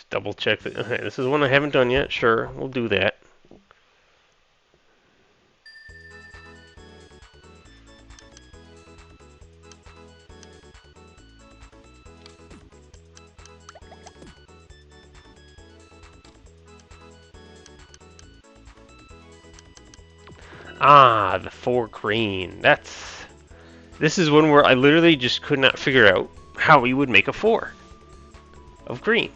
just double check that. Okay, this is one I haven't done yet. Sure, we'll do that. Ah, the 4 green. This is one where I literally just could not figure out how we would make a 4 of green.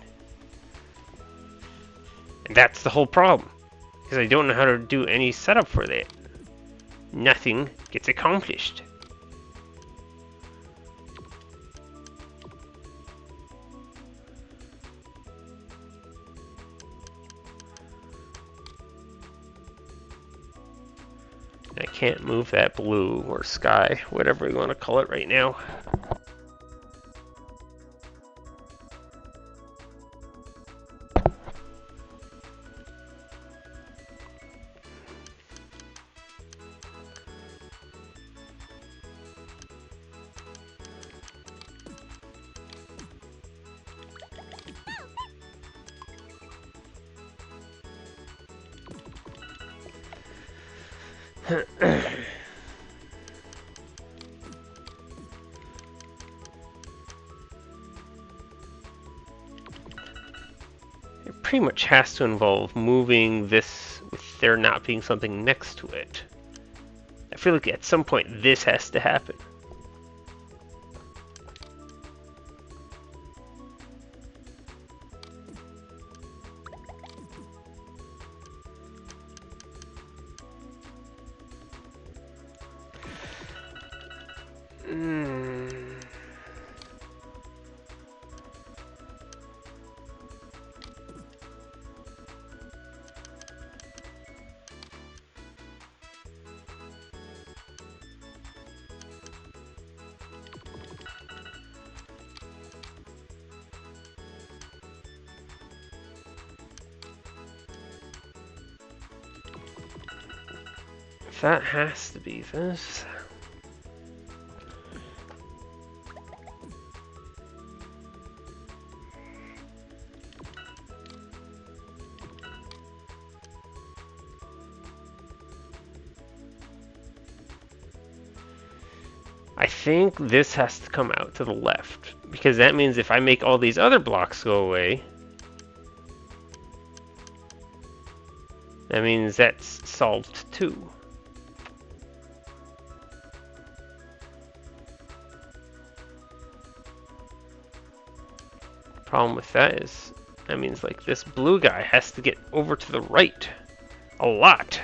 And that's the whole problem. Because I don't know how to do any setup for that. Nothing gets accomplished. I can't move that blue or sky, whatever you want to call it right now. It pretty much has to involve moving this with there not being something next to it. I feel like at some point this has to happen. That has to be this. I think this has to come out to the left, because that means if I make all these other blocks go away, that means that's solved too. Problem with that is, that means like this blue guy has to get over to the right a lot.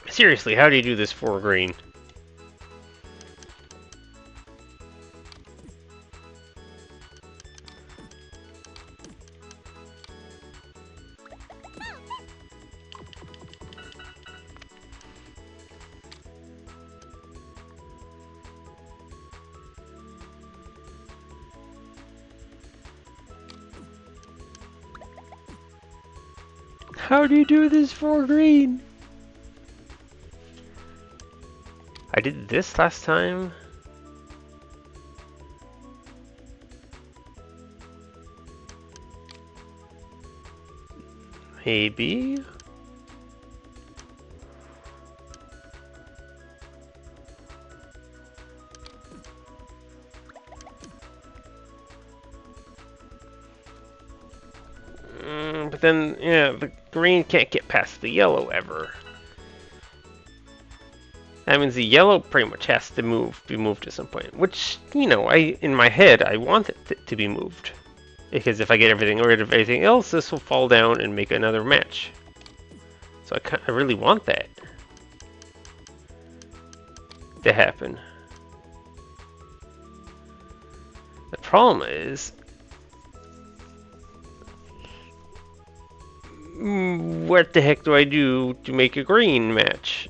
Seriously, how do you do this for green? How do you do this for green? I did this last time. Maybe. But then, yeah, the green can't get past the yellow ever. That means the yellow pretty much has to be moved at some point. Which, you know, in my head, I want it to be moved. Because if I get rid of everything else, this will fall down and make another match. So I really want that to happen. The problem is, what the heck do I do to make a green match?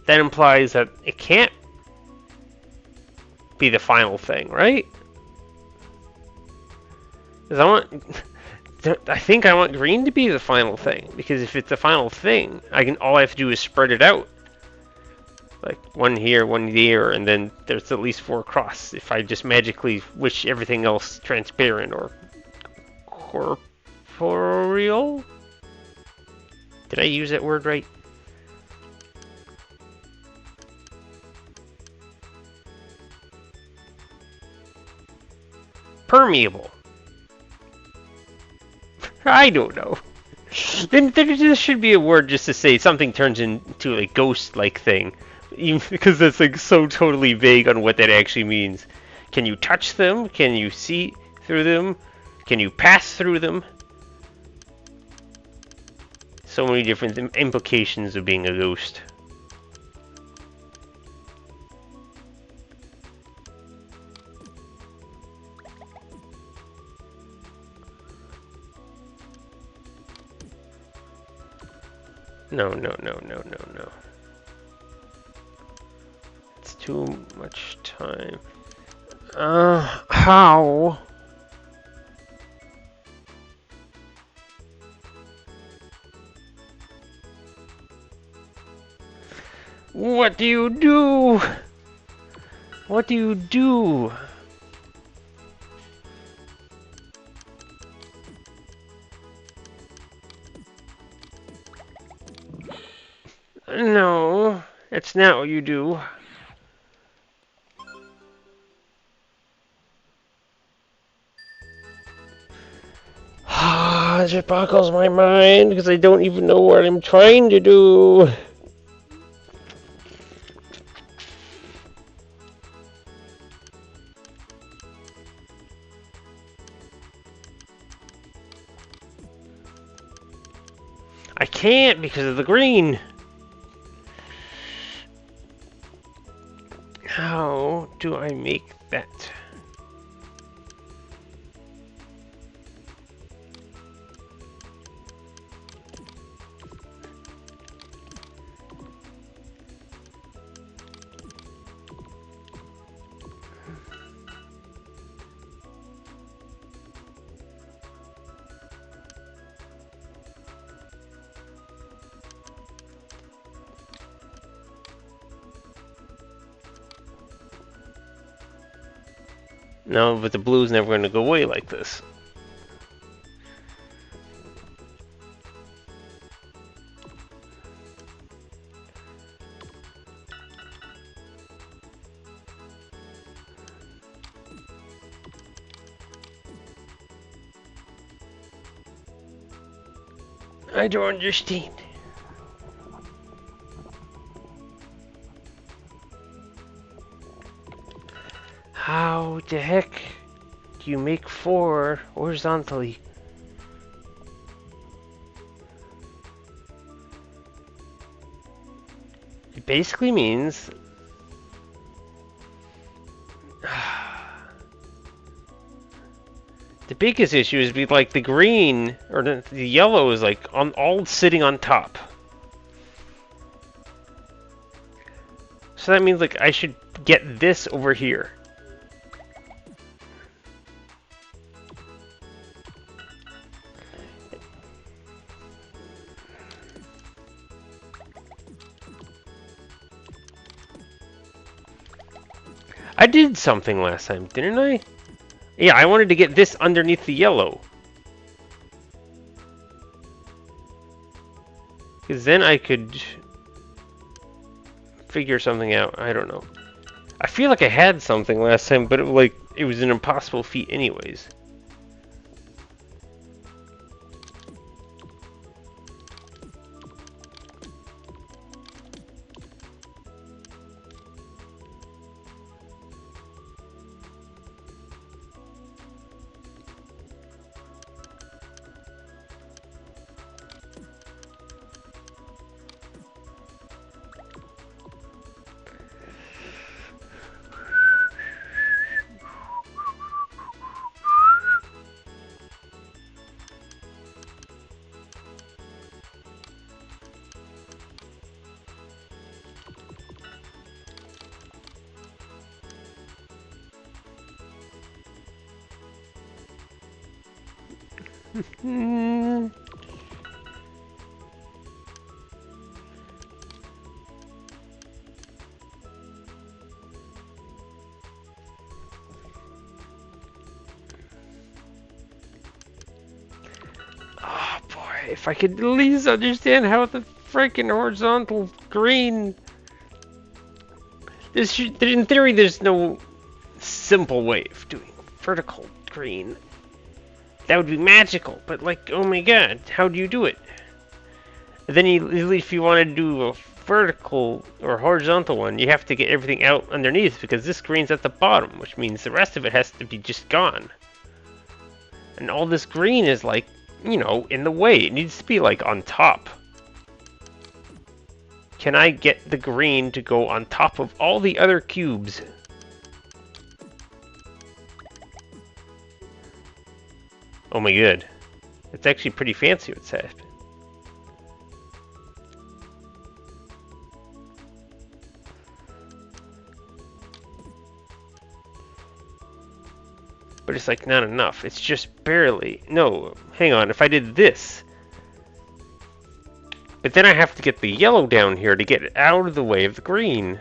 That implies that it can't be the final thing, right? Because I think I want green to be the final thing, because if it's the final thing, all I have to do is spread it out. Like one here, one there, and then there's at least 4 across. If I just magically wish everything else transparent or corporeal? Did I use that word right? Permeable. I don't know. Then there should be a word just to say something turns into a ghost-like thing. Even because that's like so totally vague on what that actually means. Can you touch them? Can you see through them? Can you pass through them? So many different implications of being a ghost. No. It's too much time. How? What do you do? What do you do? No, that's not what you do. It just boggles my mind because I don't even know what I'm trying to do. I can't because of the green. How do I make that? No, but the blue's never going to go away like this. I don't understand. How the heck do you make 4 horizontally? It basically means the biggest issue is be like the green or the yellow is like all sitting on top. So that means like I should get this over here. I did something last time, didn't I? Yeah, I wanted to get this underneath the yellow. Because then I could figure something out. I don't know. I feel like I had something last time, but it was an impossible feat anyways. If I could at least understand how the freaking horizontal green... In theory, there's no simple way of doing vertical green. That would be magical, but like, oh my god, how do you do it? Then if you want to do a vertical or horizontal one, you have to get everything out underneath because this green's at the bottom, which means the rest of it has to be just gone. And all this green is like, you know, in the way. It needs to be like on top. Can I get the green to go on top of all the other cubes? Oh my god. It's actually pretty fancy what's happening. But it's like not enough. It's just barely. No, hang on. If I did this. But then I have to get the yellow down here to get it out of the way of the green.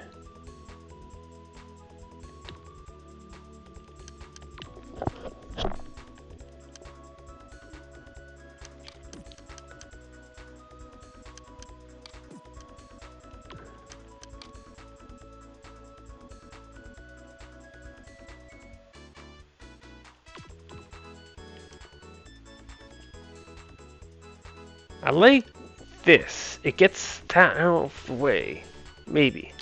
I like this. It gets that out of the way. Maybe.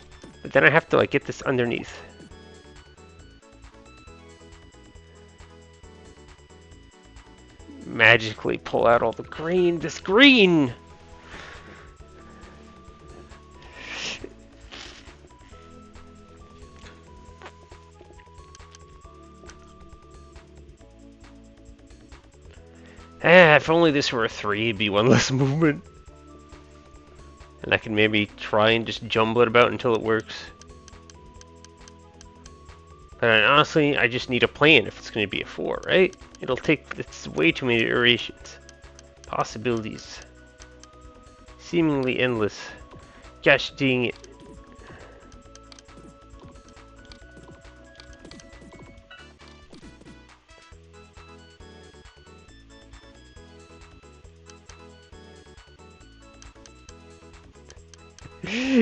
But then I have to like get this underneath. Magically pull out all the green. This green! If only this were a 3, it'd be one less movement. And I can maybe try and just jumble it about until it works. But honestly, I just need a plan if it's going to be a 4, right? It's way too many iterations. Possibilities. Seemingly endless. Gosh dang it.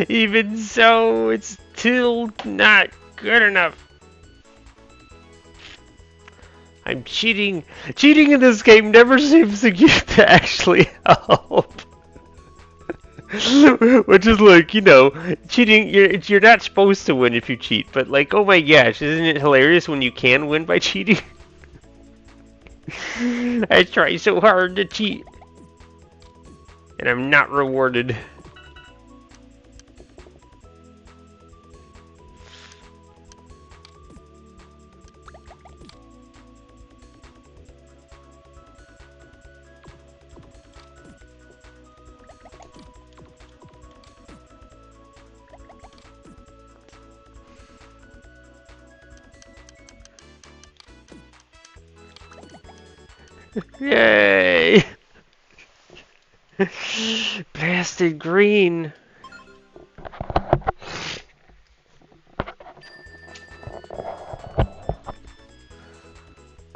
Even so, it's still not good enough. I'm cheating. Cheating in this game never seems to actually help. Which is like, you know, cheating, you're not supposed to win if you cheat, but like, oh my gosh, isn't it hilarious when you can win by cheating? I try so hard to cheat, and I'm not rewarded. Yay! Blasted green.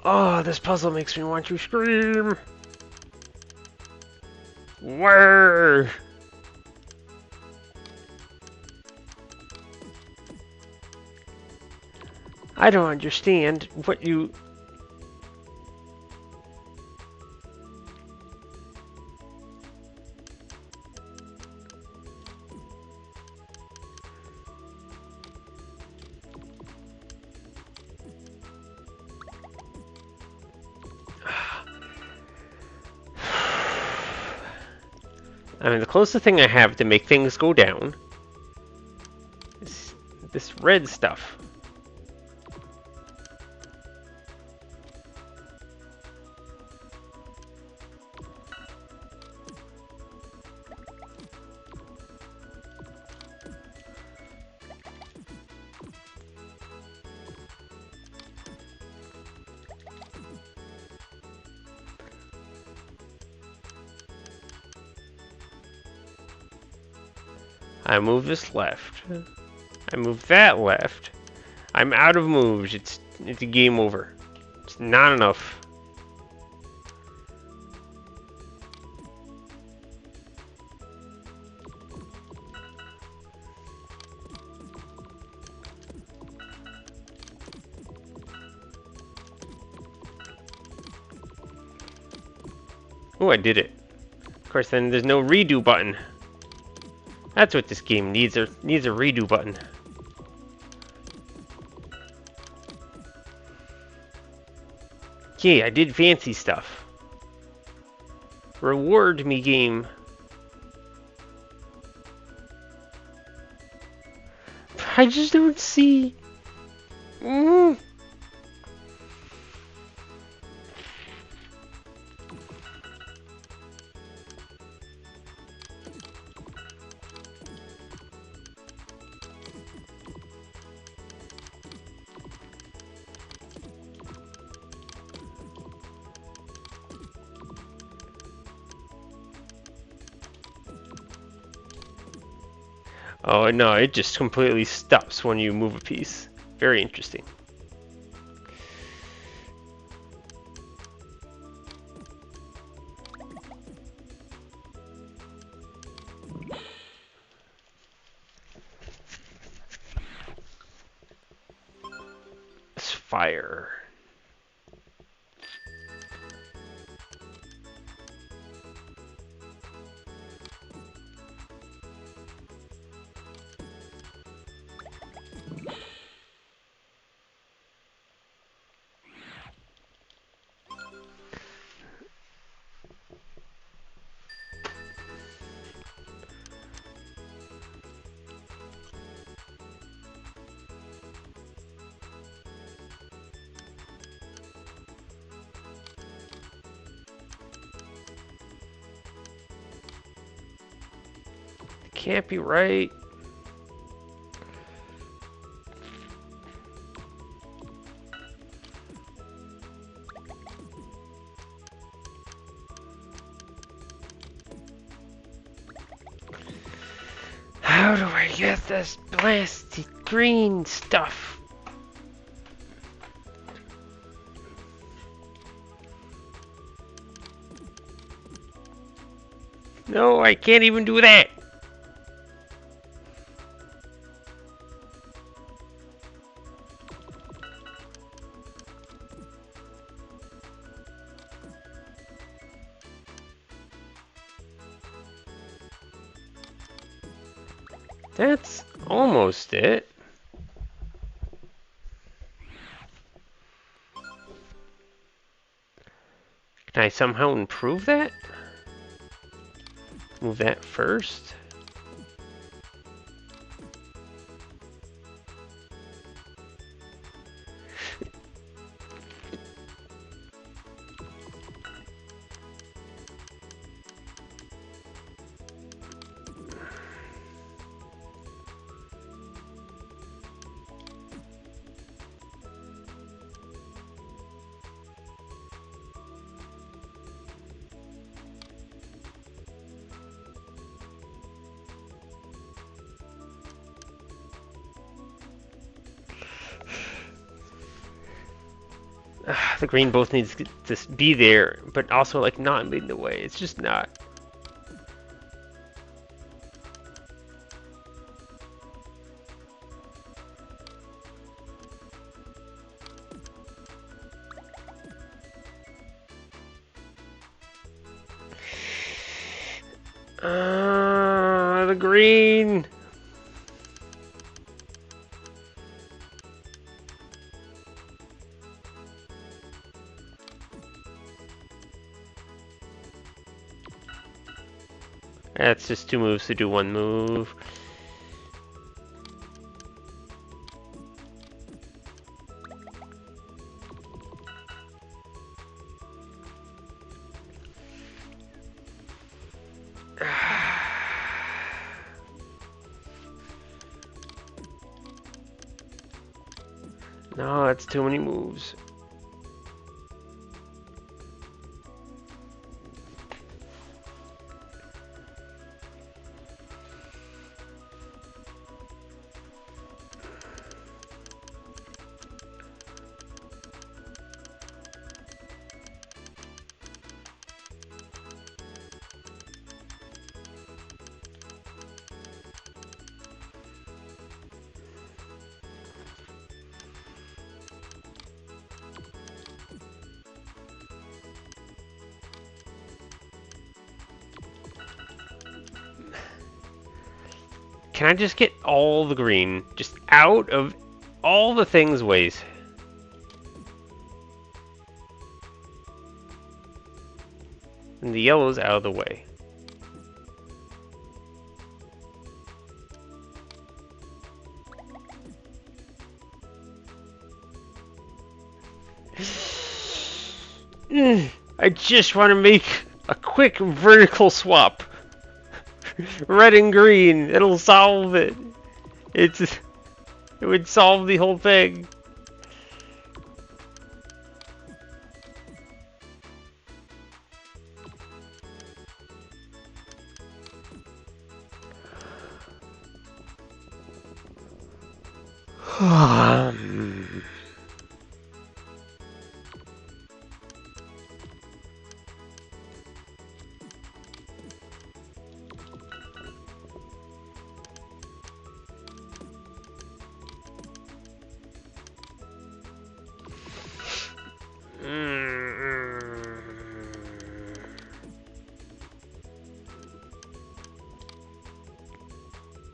Oh, this puzzle makes me want to scream. Where? I don't understand what you... I mean, the closest thing I have to make things go down is this red stuff. I move this left. I move that left. I'm out of moves. It's a game over. It's not enough. Oh, I did it. Of course, then there's no redo button. That's what this game needs. Needs a redo button. Okay, I did fancy stuff. Reward me, game. I just don't see. Mm. Oh no, it just completely stops when you move a piece. Very interesting. It's fire. Can't be right. How do I get this blasted green stuff? No, I can't even do that. That's almost it. Can I somehow improve that? Move that first. The green both needs to be there, but also like not in the way. It's just not. The green. That's just 2 moves to do 1 move. No, that's too many moves. Can I just get all the green just out of all the things' ways? And the yellow's out of the way. I just want to make a quick vertical swap. Red and green, it'll solve it. It would solve the whole thing.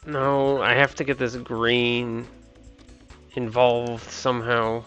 No, I have to get this green involved somehow.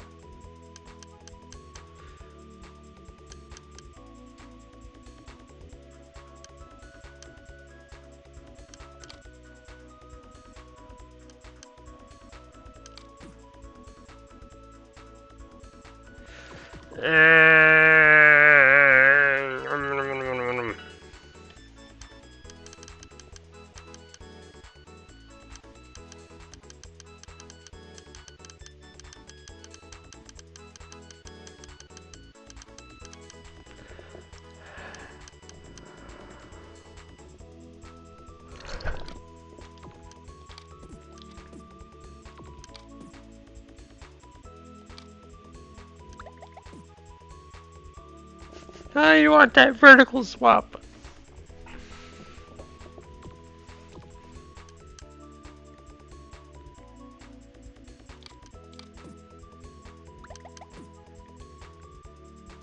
You want that vertical swap.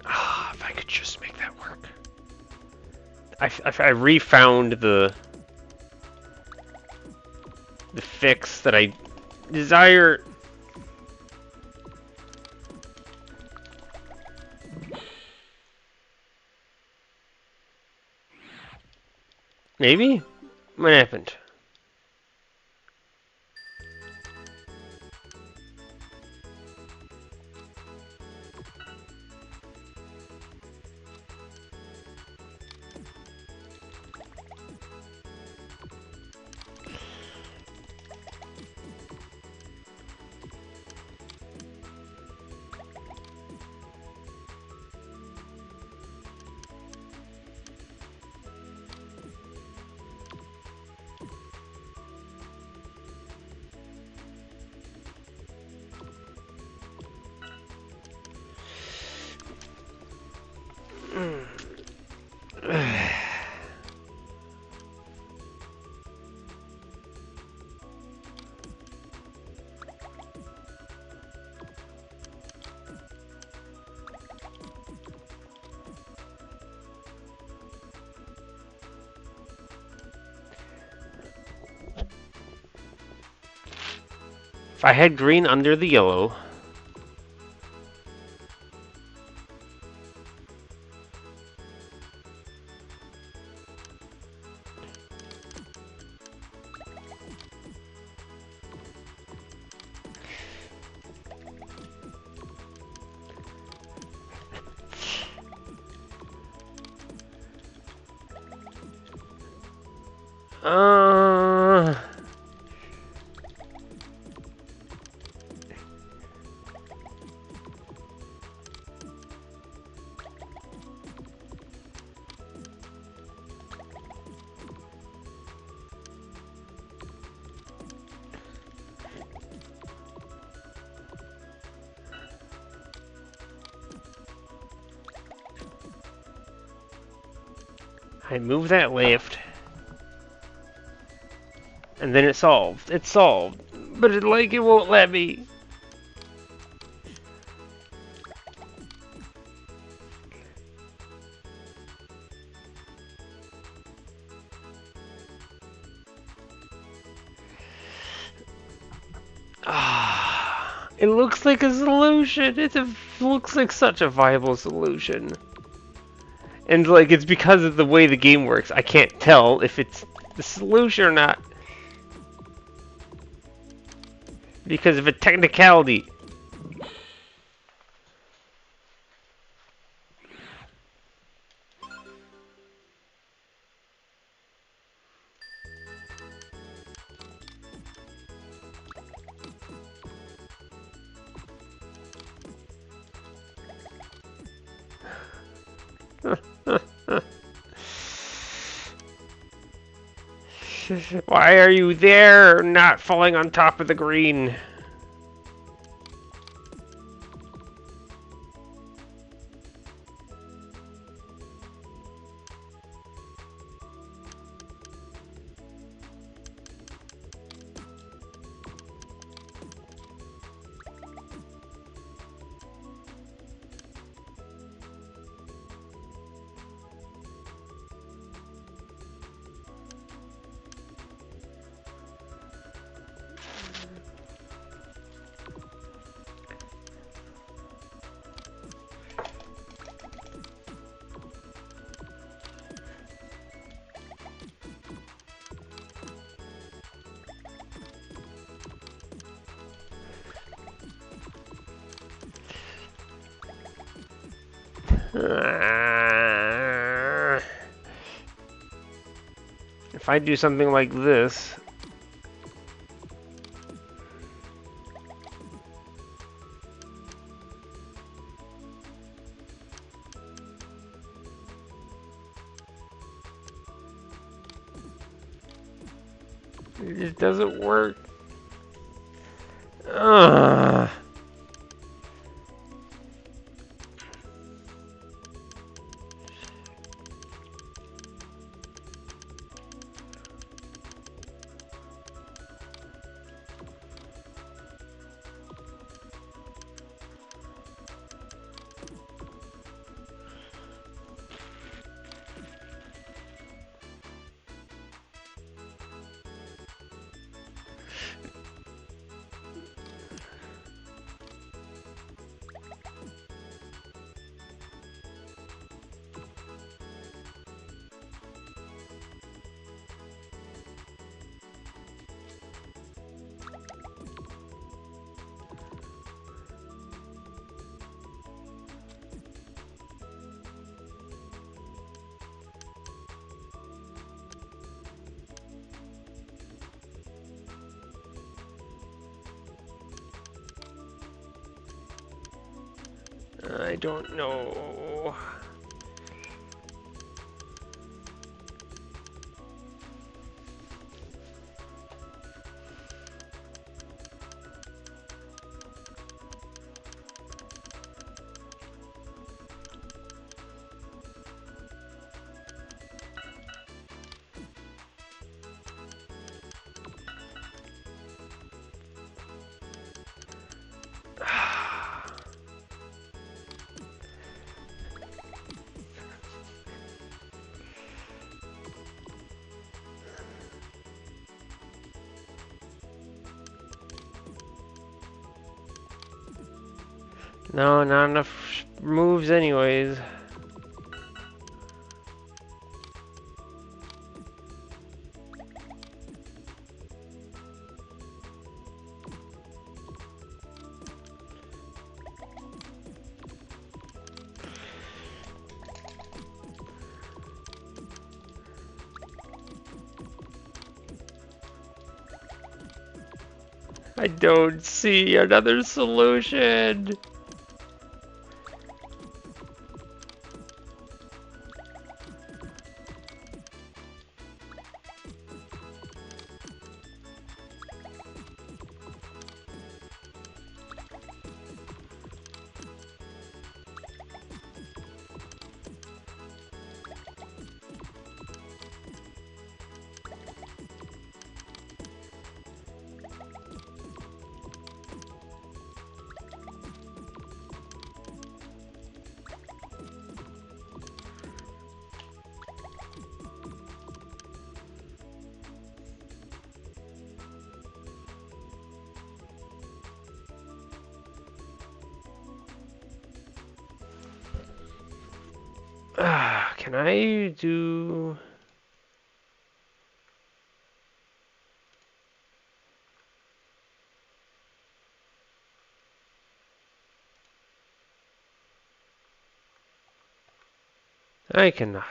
If I could just make that work. I refound the fix that I desire. Maybe? What happened? If I had green under the yellow, I move that left, and then it's solved. It's solved, but it won't let me. It looks like a solution. Looks like such a viable solution. And like it's because of the way the game works. I can't tell if it's the solution or not. Because of a technicality. Why are you there, not falling on top of the green? If I do something like this, it just doesn't work. Ugh. I don't know. No, not enough moves anyways. I don't see another solution. Can I do... I cannot.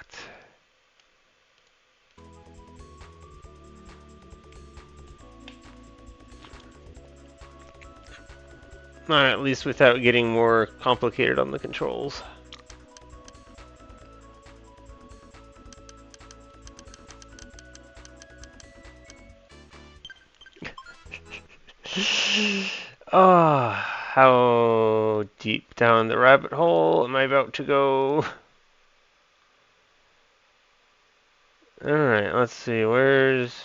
Not at least without getting more complicated on the controls. Ah, how deep down the rabbit hole am I about to go? Alright, let's see, where's...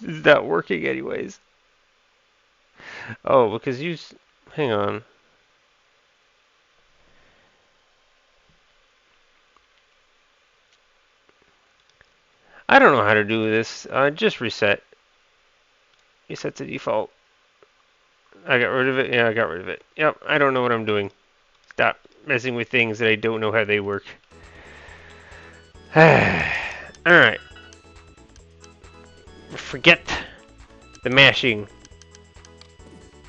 Is that working anyways? Oh, because you... Hang on. I don't know how to do this. Just reset. Reset to default. I got rid of it? Yeah, I got rid of it. Yep, I don't know what I'm doing. Stop messing with things that I don't know how they work. Alright. Forget the mashing.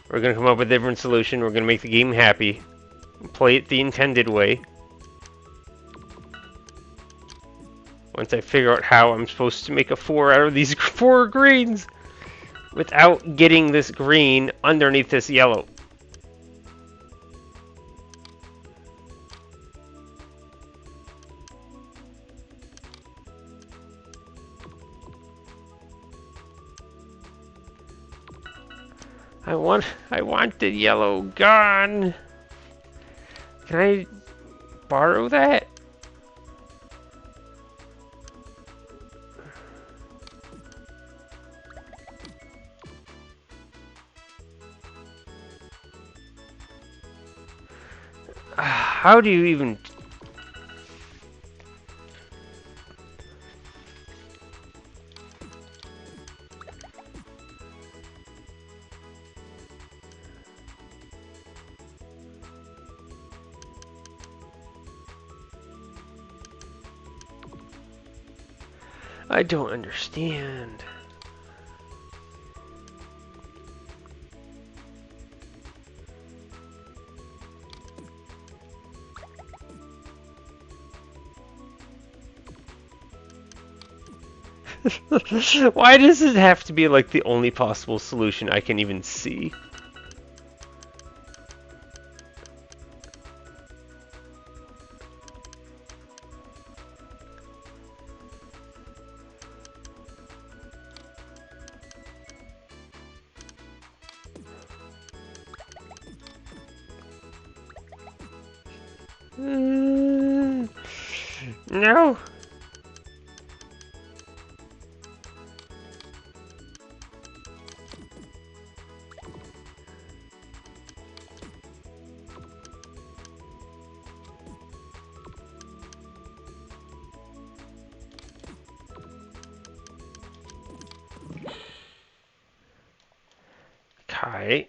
We're going to come up with a different solution. We're going to make the game happy. Play it the intended way. Once I figure out how I'm supposed to make a 4 out of these 4 greens without getting this green underneath this yellow. I want the yellow gone. Can I borrow that? How do you even... I don't understand. Why does it have to be like the only possible solution I can even see? No. Okay.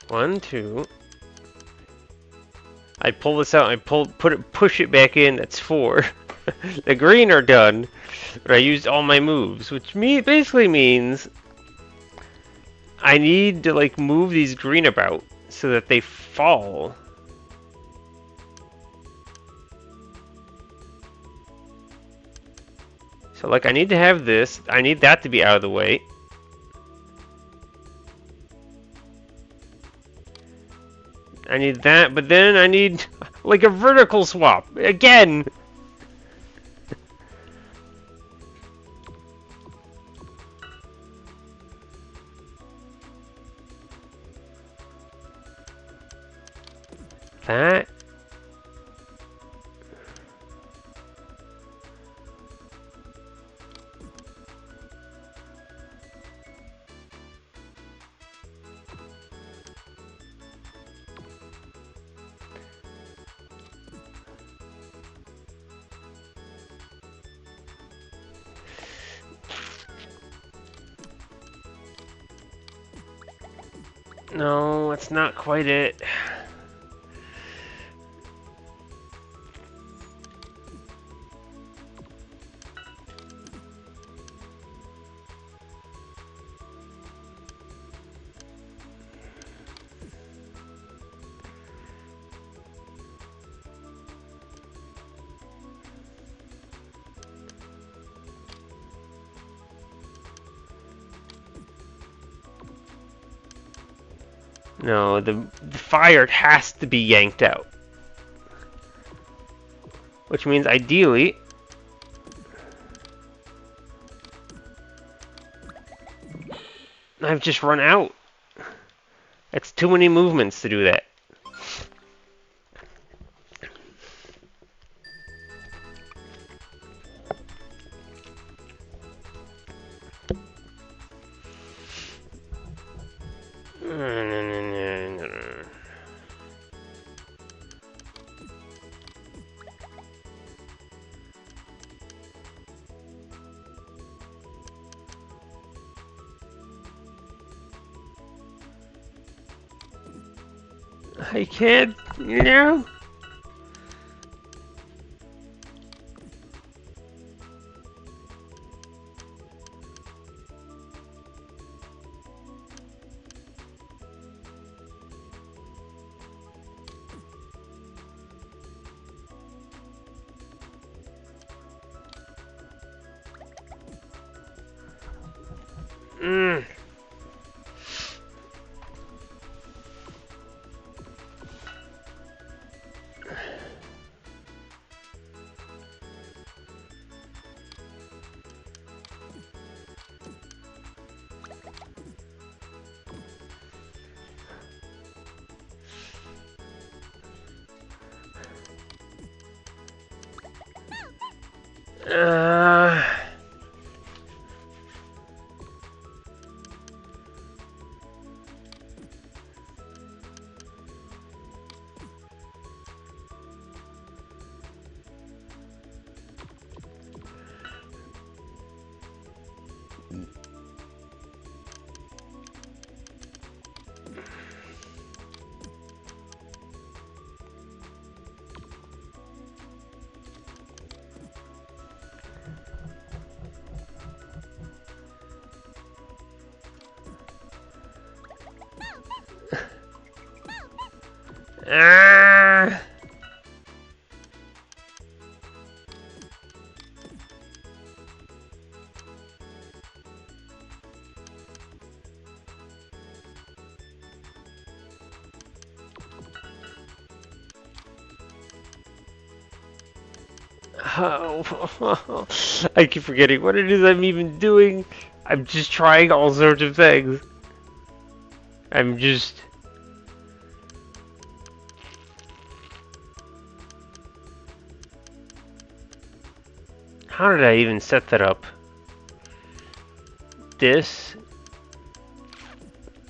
1, 2. I pull this out. Push it back in. That's 4. The green are done, but I used all my moves, which basically means I need to like move these green about so that they fall. So like I need to have this. I need that to be out of the way. I need that, but then I need like a vertical swap again. That. No, that's not quite it. No, the fire has to be yanked out. Which means ideally... I've just run out. That's too many movements to do that. I can't, you know? Mm. Uh... Ah! Oh, I keep forgetting what it is I'm even doing. I'm just trying all sorts of things. I'm just... How did I even set that up? This.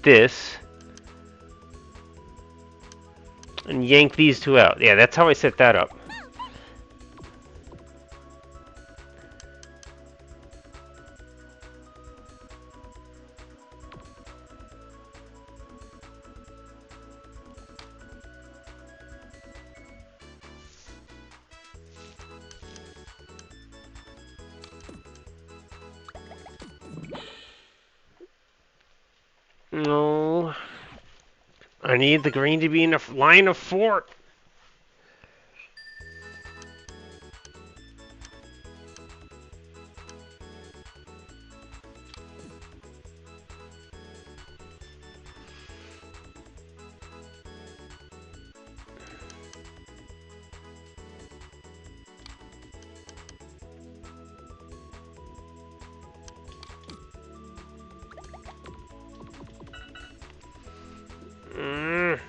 This. And yank these two out. Yeah, that's how I set that up. No. I need the green to be in a line of 4. Mm.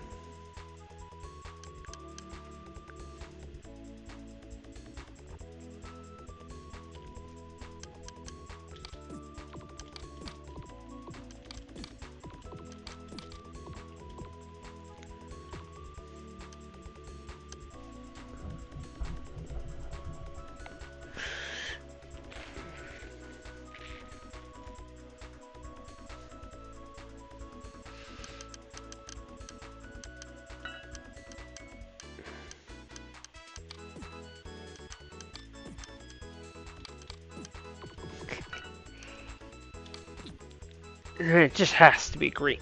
It just has to be green.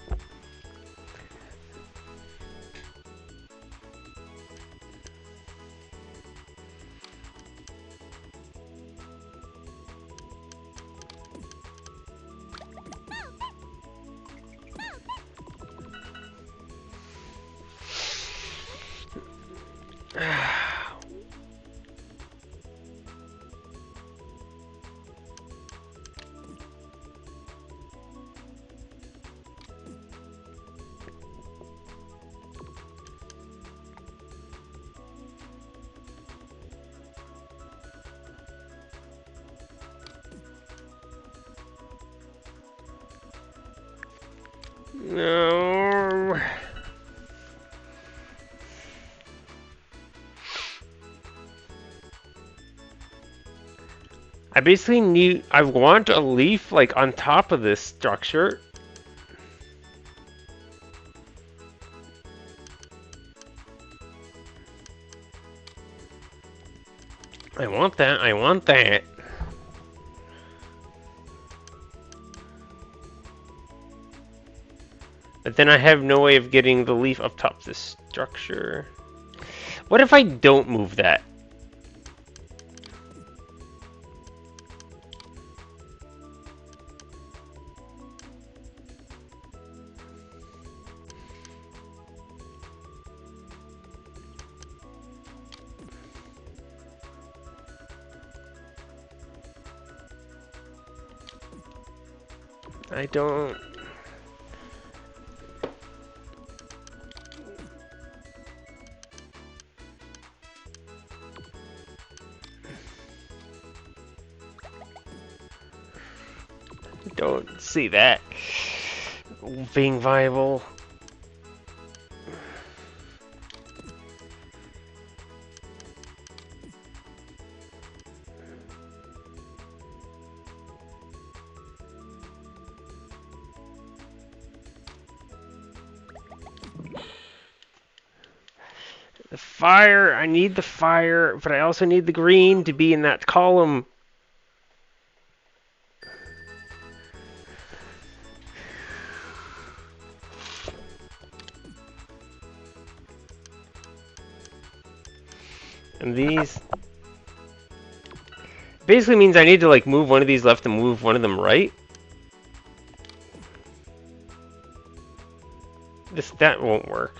No. I basically need. I want a leaf like on top of this structure. I want that. I want that. But then I have no way of getting the leaf up top this structure. What if I don't move that? I don't... Don't see that being viable. The fire, I need the fire, but I also need the green to be in that column. And these basically means I need to like move one of these left and move one of them right. That won't work.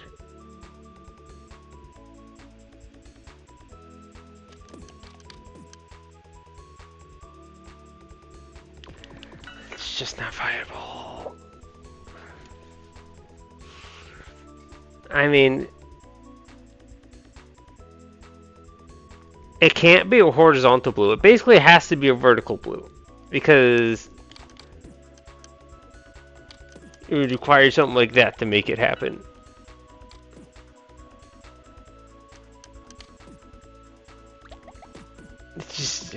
It's just not viable. I mean, it can't be a horizontal blue. It basically has to be a vertical blue because it would require something like that to make it happen. It's just...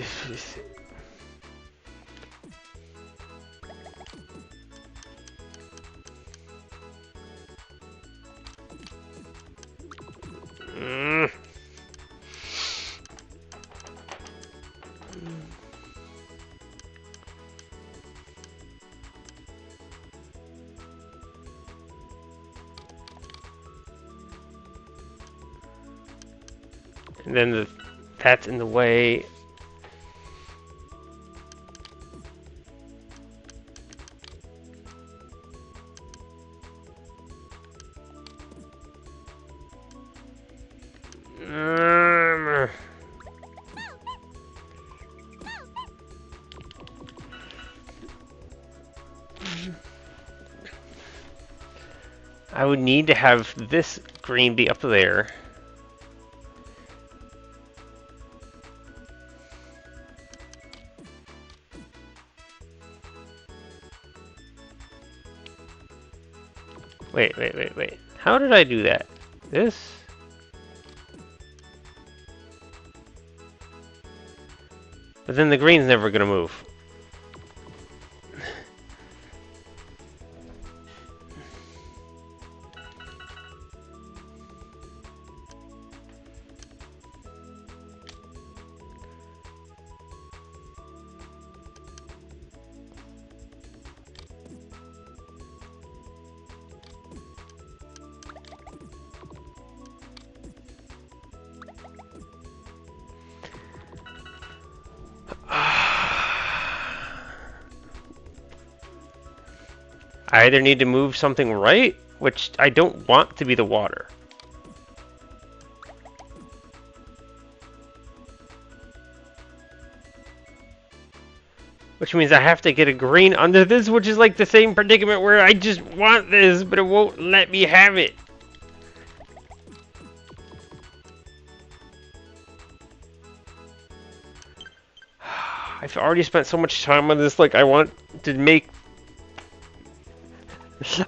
And then that's in the way. I would need to have this green be up there. Wait. How did I do that? This? But then the green's never gonna move. I either need to move something right, which I don't want to be the water. Which means I have to get a green under this, which is like the same predicament where I just want this, but it won't let me have it. I've already spent so much time on this, like I want to make...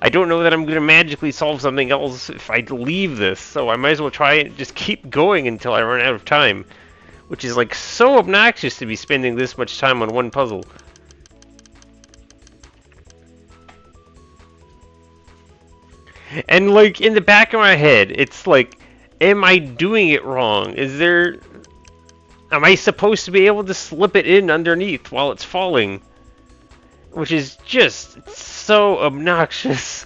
I don't know that I'm going to magically solve something else if I leave this, so I might as well try and just keep going until I run out of time. Which is like so obnoxious to be spending this much time on one puzzle. And like in the back of my head, it's like, am I doing it wrong? Am I supposed to be able to slip it in underneath while it's falling? Which is just so obnoxious.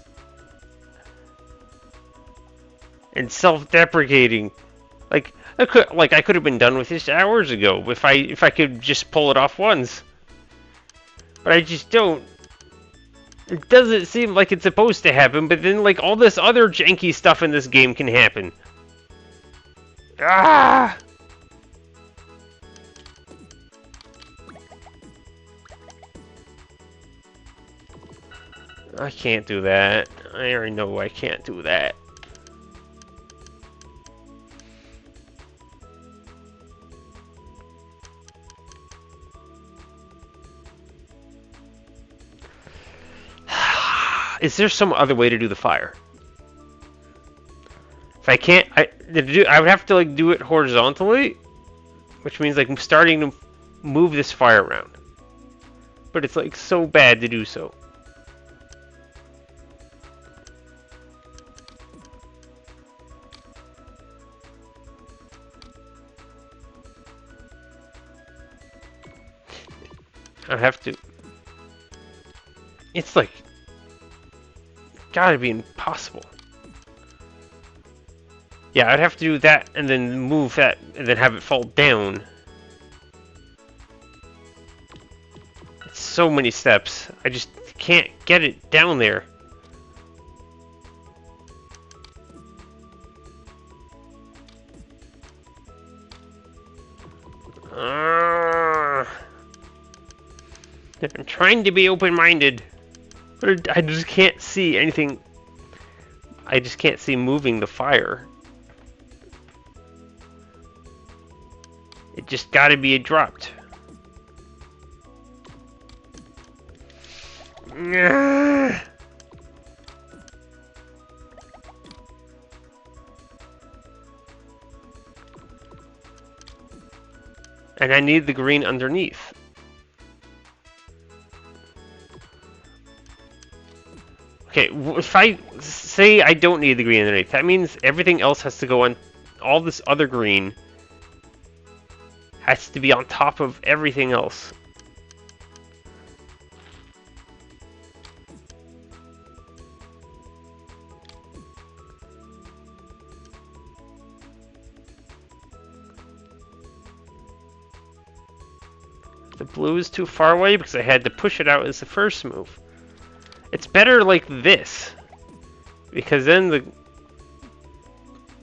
And self-deprecating. Like I could have been done with this hours ago if I could just pull it off once. But I just don't. It doesn't seem like it's supposed to happen, but then like all this other janky stuff in this game can happen. Ah! I can't do that. I already know I can't do that. Is there some other way to do the fire? If I can't, I would have to like do it horizontally, which means like I'm starting to move this fire around. But it's like so bad to do so. I have to. It's like gotta be impossible. Yeah, I'd have to do that and then move that and then have it fall down. It's so many steps. I just can't get it down there. I'm trying to be open-minded, but I just can't see anything. I just can't see moving the fire. It just gotta be dropped. And I need the green underneath. Okay, if I say I don't need the green underneath, that means everything else has to go on. All this other green has to be on top of everything else. The blue is too far away because I had to push it out as the first move. It's better like this, because then the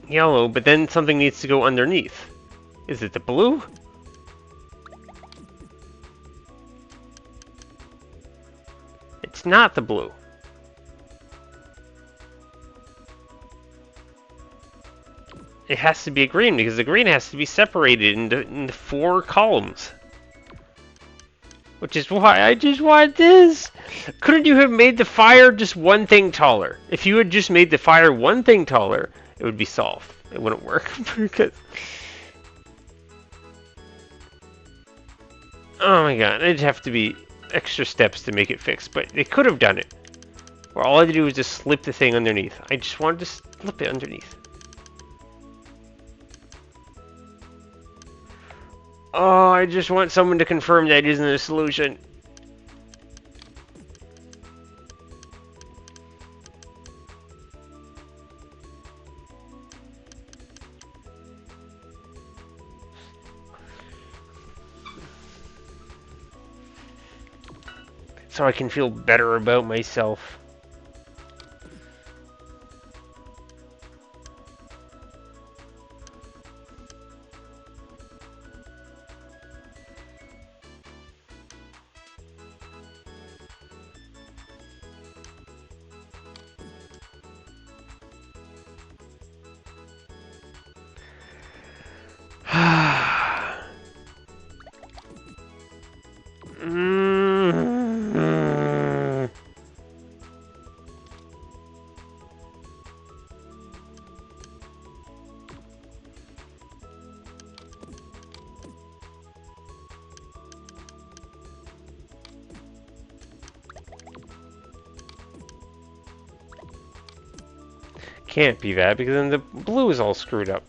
yellow, but then something needs to go underneath. Is it the blue? It's not the blue. It has to be a green, because the green has to be separated into 4 columns. Which is why I just want this. Couldn't you have made the fire just one thing taller? If you had just made the fire one thing taller, it would be solved. It wouldn't work because... Oh my god, it'd have to be extra steps to make it fix, but they could have done it. Where all I had to do was just slip the thing underneath. I just wanted to slip it underneath. Oh, I just want someone to confirm that isn't a solution. So I can feel better about myself. can't be that because then the blue is all screwed up.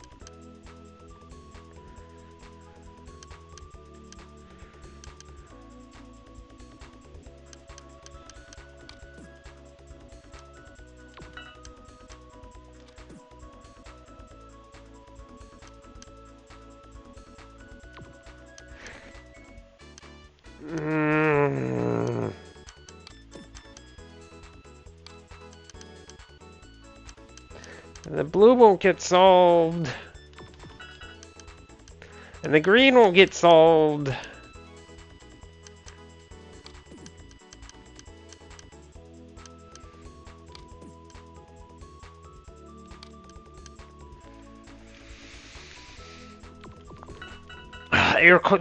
And the blue won't get solved. And the green won't get solved.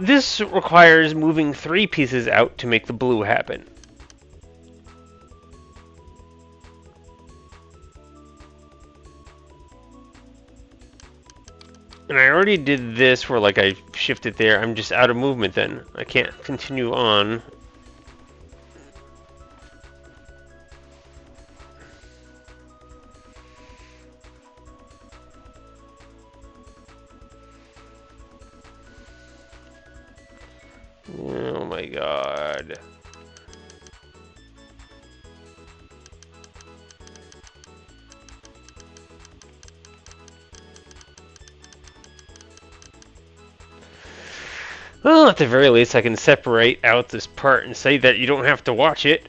This requires moving 3 pieces out to make the blue happen. And I already did this where like I shifted there. I'm just out of movement then. I can't continue on. Oh my god. Well, at the very least, I can separate out this part and say that you don't have to watch it.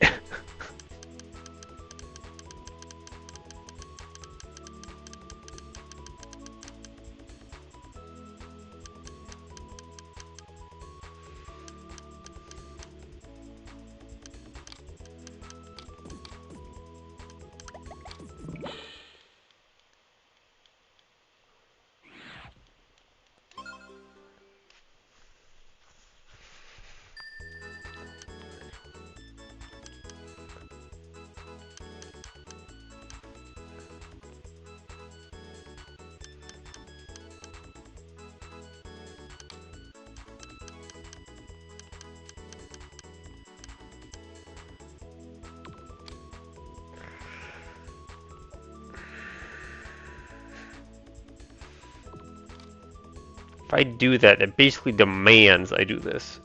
If I do that, it basically demands I do this.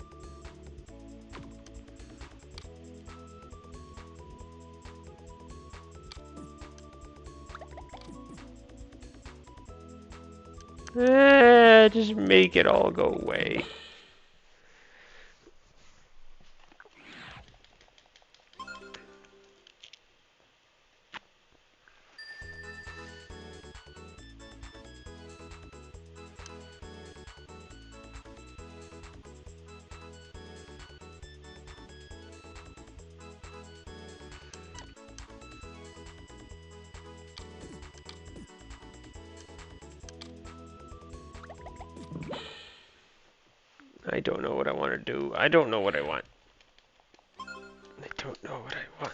Just make it all go away. I don't know what I want to do. I don't know what I want. I don't know what I want.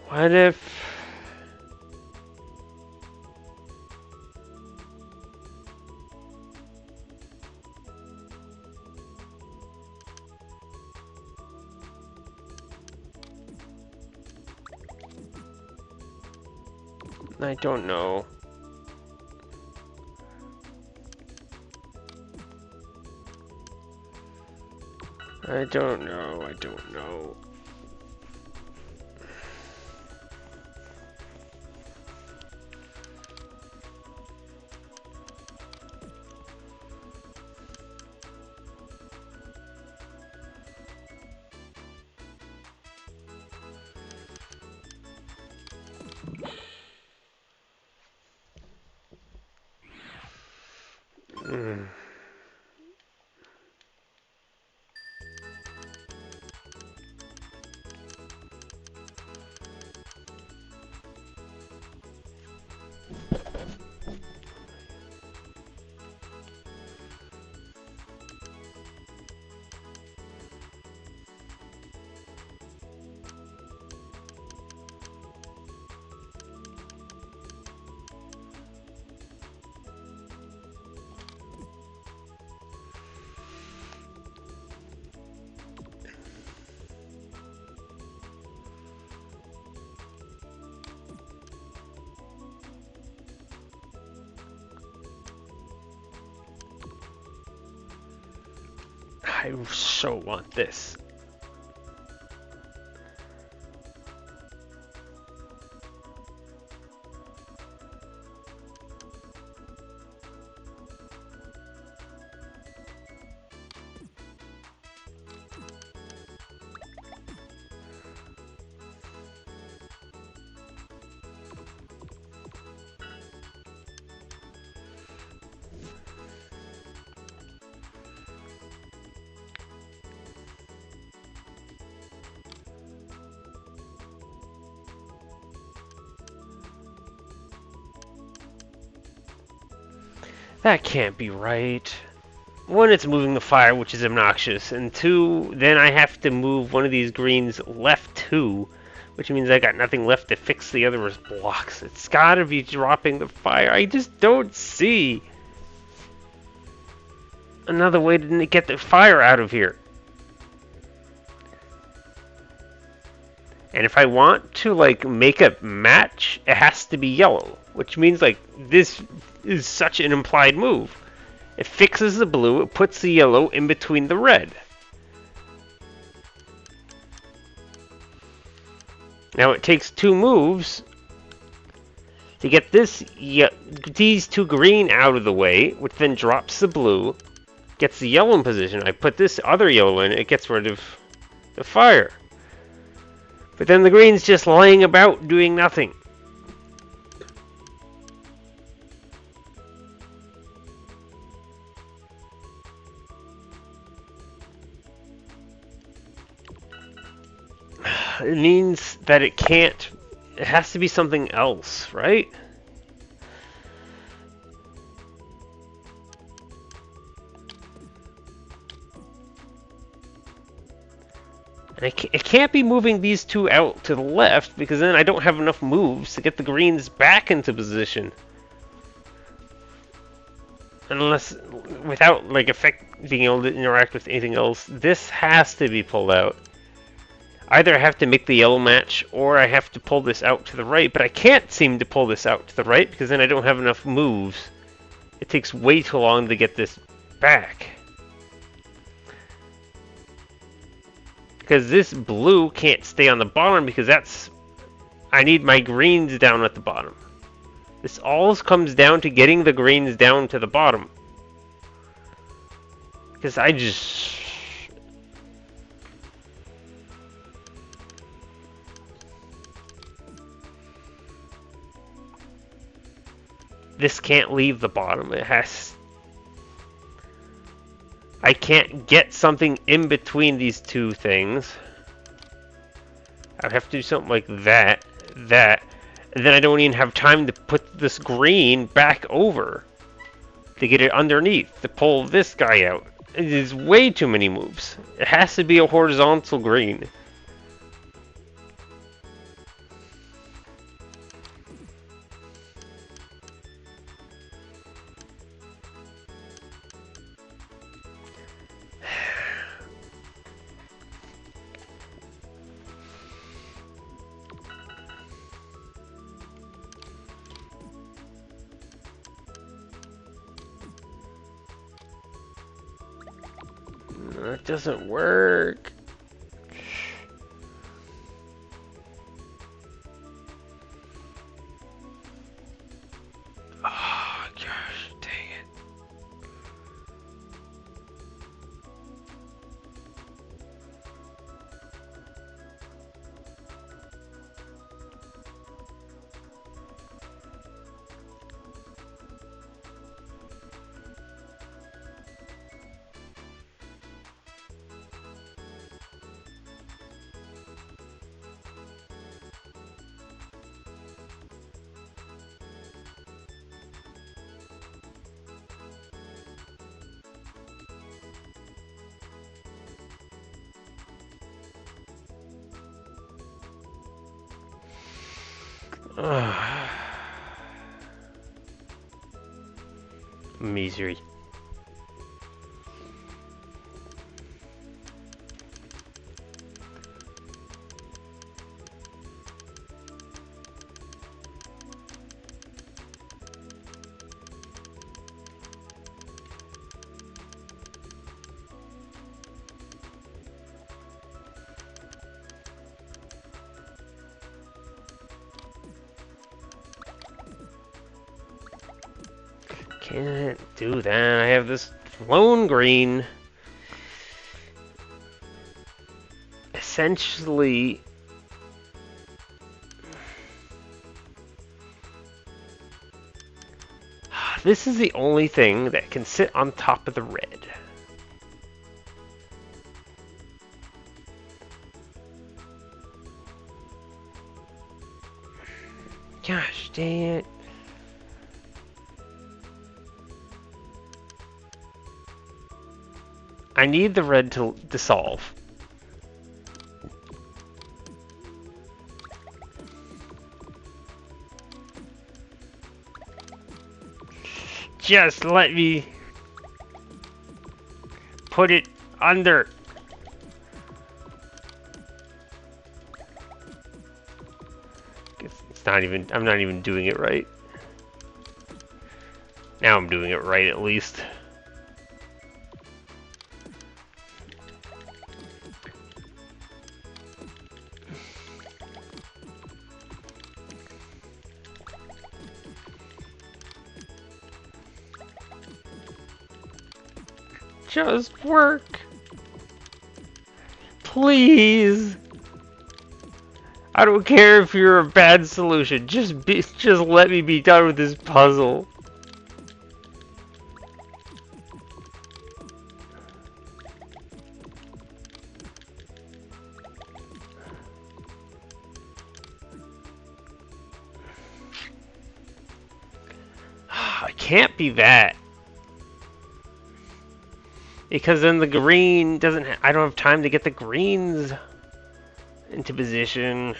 What if... I don't know. I don't know. I don't know. Mm. I so want this. That can't be right. One, it's moving the fire, which is obnoxious, and two, then I have to move one of these greens left too, which means I got nothing left to fix the other blocks. It's gotta be dropping the fire. I just don't see another way to get the fire out of here. And if I want to, like, make a match, it has to be yellow, which means, like, this is such an implied move. It fixes the blue, it puts the yellow in between the red. Now it takes two moves to get these two green out of the way, which then drops the blue, gets the yellow in position. I put this other yellow in, it gets rid of the fire. But then the green's just laying about doing nothing. It means that it can't. It has to be something else, right? And it can't be moving these two out to the left, because then I don't have enough moves to get the greens back into position. Unless, without like being able to interact with anything else, this has to be pulled out. Either I have to make the yellow match, or I have to pull this out to the right, but I can't seem to pull this out to the right, because then I don't have enough moves. It takes way too long to get this back. Because this blue can't stay on the bottom, because I need my greens down at the bottom. This all comes down to getting the greens down to the bottom. Because I just... This can't leave the bottom. It has... I can't get something in between these two things. I have to do something like that, and then I don't even have time to put this green back over to get it underneath, to pull this guy out. It is way too many moves. It has to be a horizontal green. It doesn't work. Oh gosh, dang it. Misery. Can't do that. I have this lone green. Essentially, this is the only thing that can sit on top of the red. Gosh dang it. I need the red to dissolve. Just let me put it under. It's not even, I'm not even doing it right. Now I'm doing it right at least. Just work. Please. I don't care if you're a bad solution. Just let me be done with this puzzle. It can't be that. Because then the green doesn't I don't have time to get the greens into position.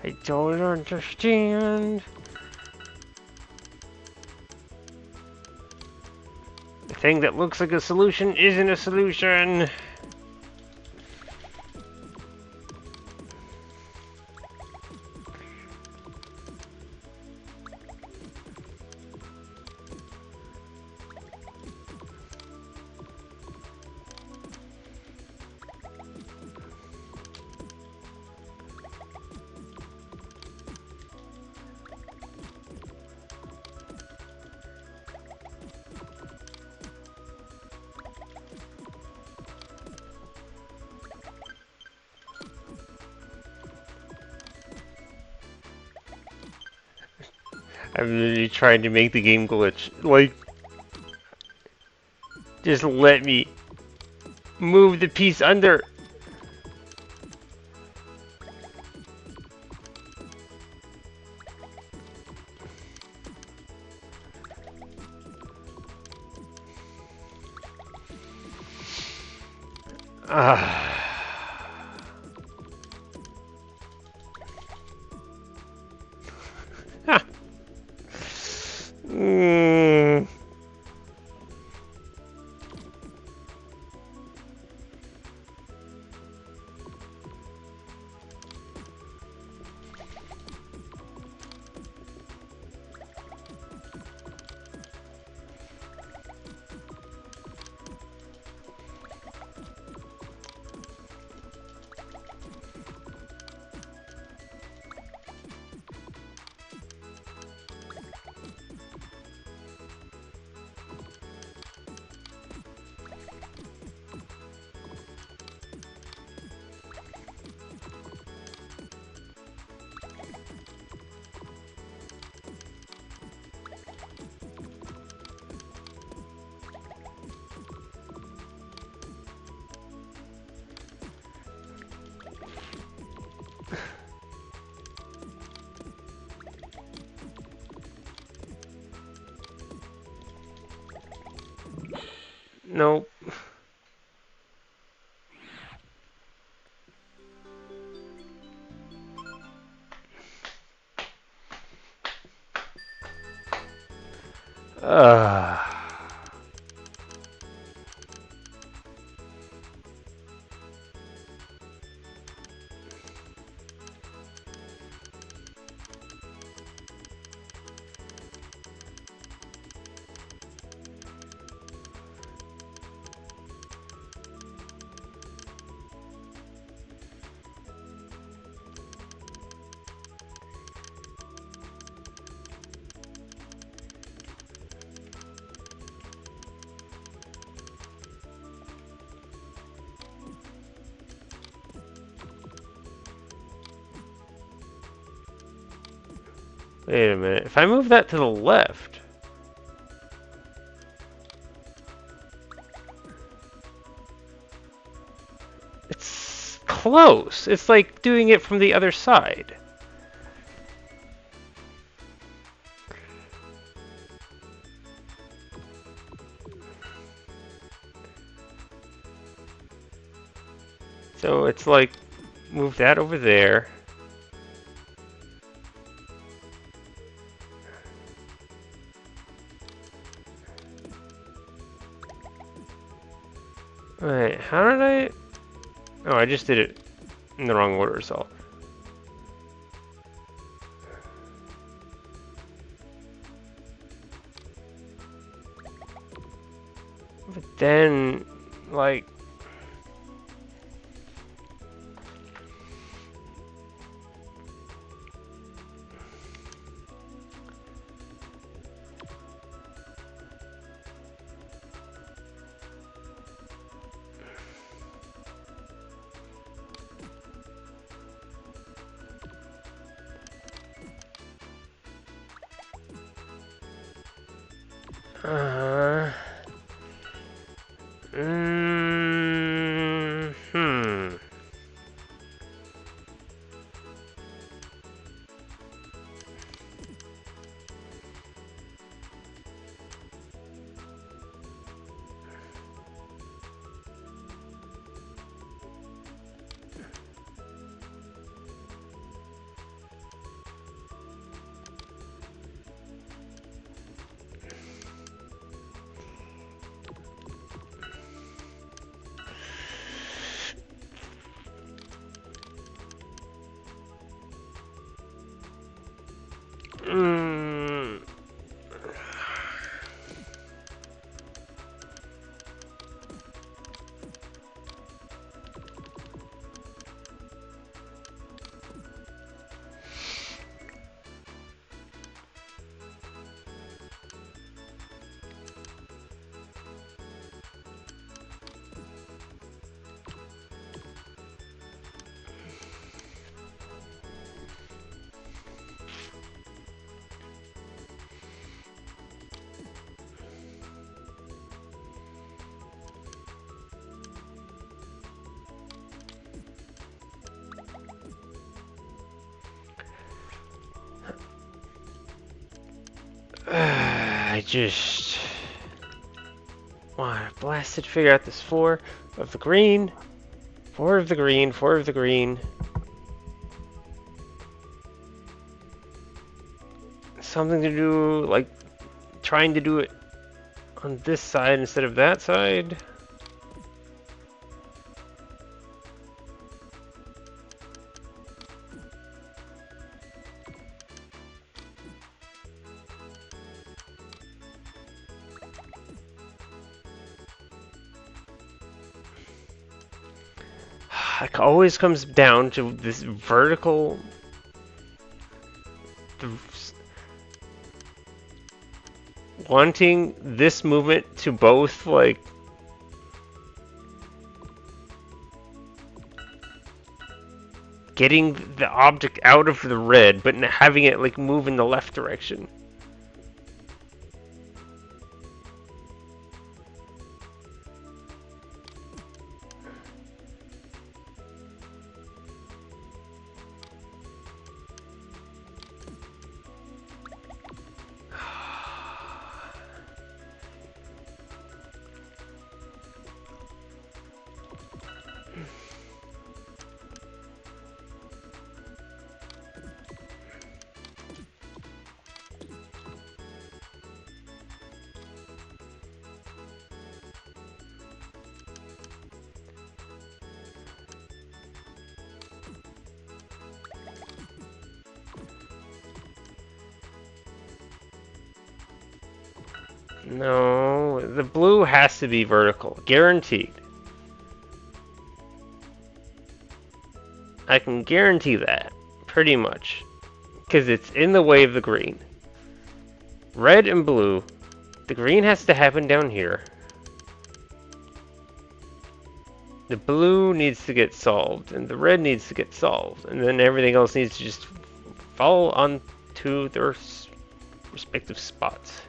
I don't understand. The thing that looks like a solution isn't a solution. I'm literally trying to make the game glitch. Like, just let me move the piece under. Nope. Wait a minute. If I move that to the left... It's close. It's like doing it from the other side. So it's like, move that over there. Wait, how did I... Oh, I just did it in the wrong order, so... But then, like... Uh, hmm. Mm. I just want to blasted figure out this 4 of the green, 4 of the green, 4 of the green. Something to do, like trying to do it on this side instead of that side. It always comes down to this vertical. Wanting this movement to both, like, getting the object out of the red, but having it, like, move in the left direction. No, the blue has to be vertical, guaranteed. I can guarantee that, pretty much, because it's in the way of the green. Red and blue, the green has to happen down here. The blue needs to get solved, and the red needs to get solved, and then everything else needs to just fall onto to their respective spots.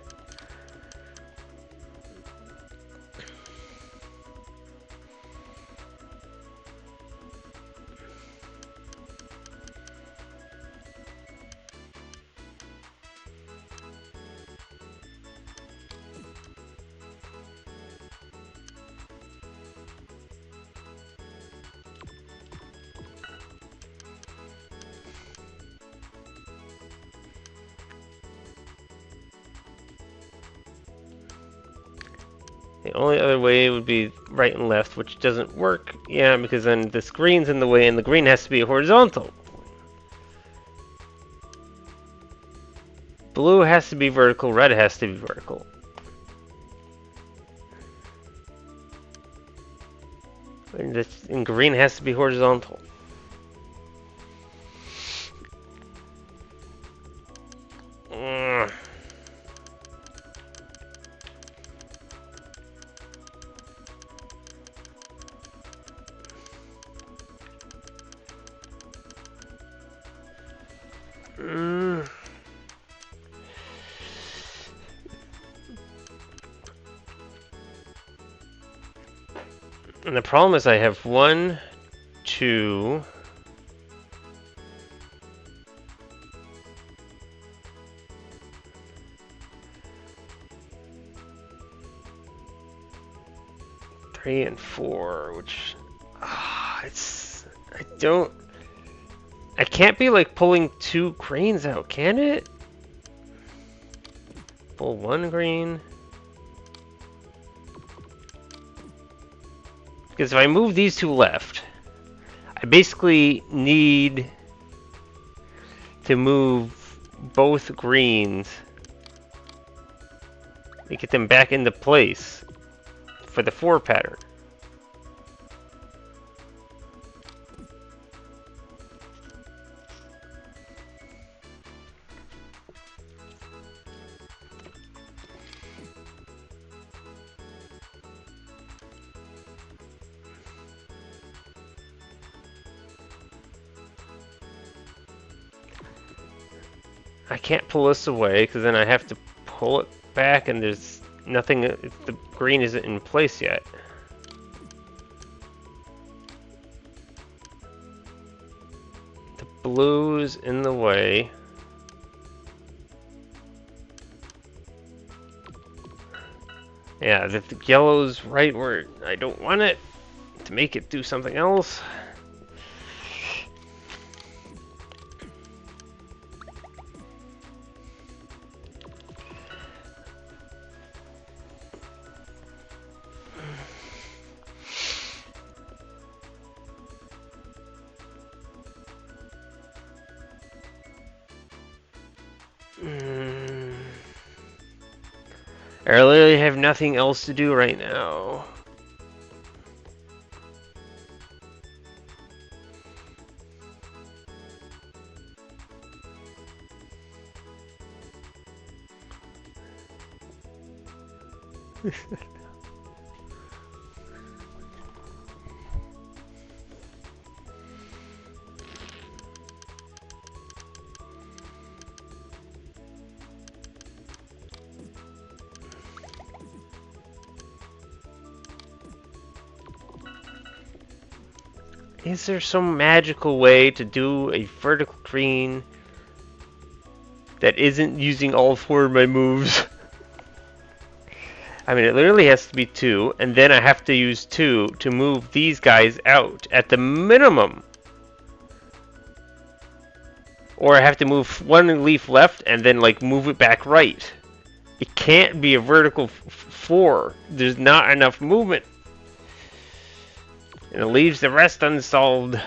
The only other way would be right and left, which doesn't work. Yeah, because then this green's in the way, and the green has to be horizontal. Blue has to be vertical, red has to be vertical. And green has to be horizontal. And the problem is I have 1, 2, 3 and 4, which I can't be like pulling 2 greens out, can it? Pull 1 green. Because if I move these 2 left, I basically need to move both greens to get them back into place for the 4 pattern. I can't pull this away because then I have to pull it back and there's nothing, the green isn't in place yet. The blue's in the way. Yeah, the yellow's right where I don't want it to make it do something else. I literally have nothing else to do right now. Is there some magical way to do a vertical green that isn't using all 4 of my moves? I mean, it literally has to be 2, and then I have to use 2 to move these guys out at the minimum. Or I have to move 1 leaf left and then like move it back right. It can't be a vertical 4. There's not enough movement. And it leaves the rest unsolved.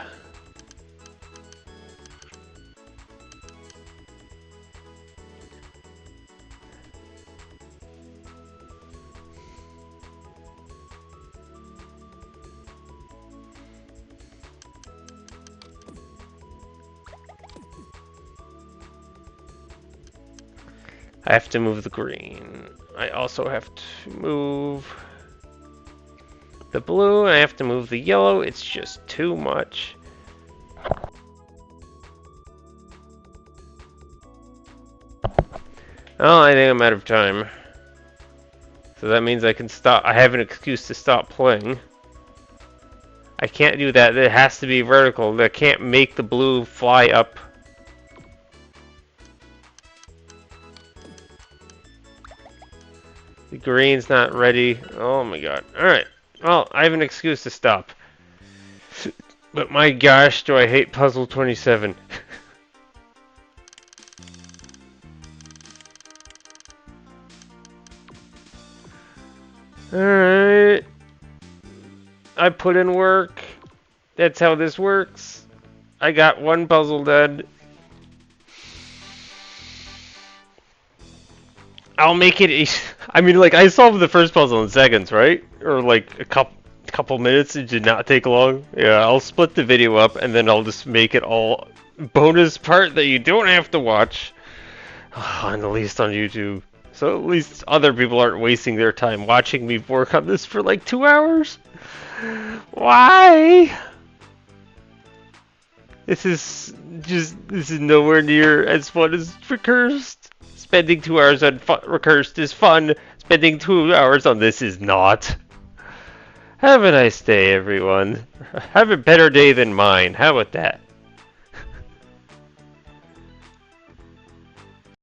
I have to move the green. I also have to move the blue. I have to move the yellow. It's just too much. Oh, I think I'm out of time. So that means I can stop. I have an excuse to stop playing. I can't do that. It has to be vertical. I can't make the blue fly up. The green's not ready. Oh my god. Alright. Well, I have an excuse to stop. But my gosh, do I hate Puzzle 27. Alright. I put in work. That's how this works. I got one puzzle done. I'll make it easy. I mean, like, I solved the first puzzle in seconds, right? Or like a couple minutes. It did not take long. Yeah, I'll split the video up and then I'll just make it all bonus part that you don't have to watch. And at least on YouTube. So at least other people aren't wasting their time watching me work on this for like 2 hours. Why? This is nowhere near as fun as Recursed. Spending 2 hours on Recursed is fun. Spending 2 hours on this is not. Have a nice day, everyone. Have a better day than mine. How about that?